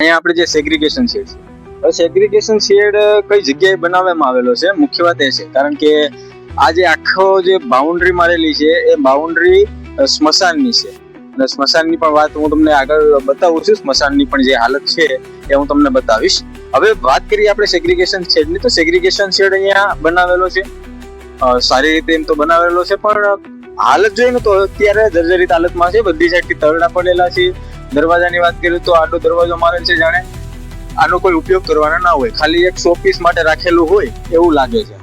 અહીંયા આપણે જે સેગ્રીગેશન શેડ છે, હવે સેગ્રીગેશન શેડ કઈ જગ્યાએ બનાવવામાં આવેલો છે, મુખ્ય વાત એ છે કારણ કે આ જે આખો જે બાઉન્ડ્રી મારેલી છે એ બાઉન્ડ્રી સ્મશાનની છે અને સ્મશાનની પણ વાત હું તમને આગળ બતાવું છું. સ્મશાનની પણ જે હાલત છે એ હું તમને બતાવીશ. હવે વાત કરીએ આપણે સેગ્રીગેશન શેડની, તો સેગ્રીગેશન શેડ અહીંયા બનાવેલો છે, સારી રીતે એમ તો બનાવેલો છે, પણ હાલત જોઈએ ને તો અત્યારે જર્જરિત હાલતમાં છે. બધી સાઈડથી તરડા પડેલા છે. દરવાજાની વાત કરીએ તો આડો દરવાજો મારેલ છે, જાણે આનો કોઈ ઉપયોગ કરવાનો ના હોય, ખાલી એક શો પીસ માટે રાખેલું હોય એવું લાગે છે.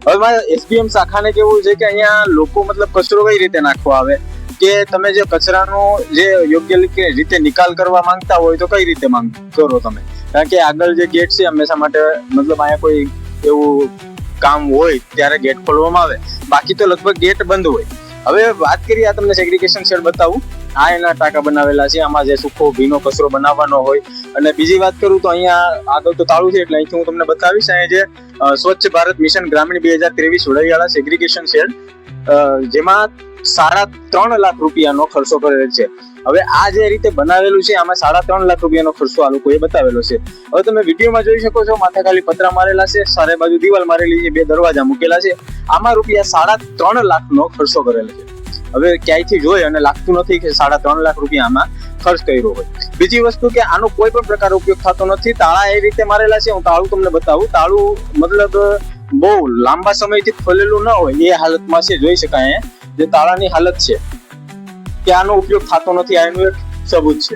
હવે મારે એસબીએમ શાખાને કેવું છે કે અહીંયા લોકો મતલબ કચરો કઈ રીતે નાખવા આવે કે તમે જે કચરાનો જે યોગ્ય રીતે નિકાલ કરવા માંગતા હોય તો કઈ રીતે કરો તમે, કારણ કે આગળ જે ગેટ છે હંમેશા માટે મતલબ અહીંયા કોઈ એવું કામ હોય ત્યારે ગેટ ખોલવામાં આવે, બાકી તો લગભગ ગેટ બંધ હોય. હવે વાત કરીએ, આ તમને સેગ્રીગેશન શેડ બતાવું. આ એના ટાંકા બનાવેલા છે, આમાં જે સૂકો ભીનો કચરો બનાવવાનો હોય. અને બીજી વાત કરું તો અહીંયા આગળ તો તાળું છે એટલે અહીંથી હું તમને બતાવીશ. અહીંયા જે સ્વચ્છ ભારત મિશન ગ્રામીણ 2023 વડાઈવાળા સેગ્રીગેશન શેડ, જેમાં 3.5 લાખ રૂપિયાનો ખર્ચો કરેલ છે. હવે આ જે રીતે બનાવેલું છે આમાં 3.5 લાખ રૂપિયાનો ખર્ચો આ લોકોએ બતાવેલો છે. હવે તમે વિડીયોમાં જોઈ શકો છો, માથે ખાલી પતરા મારેલા છે, સારે બાજુ દિવાલ મારેલી છે, 2 દરવાજા મૂકેલા છે. આમાં રૂપિયા 3.5 લાખનો ખર્ચો કરેલો છે. હવે ક્યાંયથી જોઈ અને લાગતું નથી કે 3.5 લાખ રૂપિયા આમાં ખર્ચ કર્યો હોય. બીજી વસ્તુ કે આનો કોઈ પણ પ્રકાર ઉપયોગ થતો નથી. તાળા એ રીતે મારેલા છે, હું તાળું તમને બતાવું. તાળું મતલબ બહુ લાંબા સમયથી ખોલેલું ન હોય એ હાલતમાં છે, જોઈ શકાય. જે તાળાની હાલત છે કે આનો ઉપયોગ થતો નથી, આ એનું એક સબૂત છે.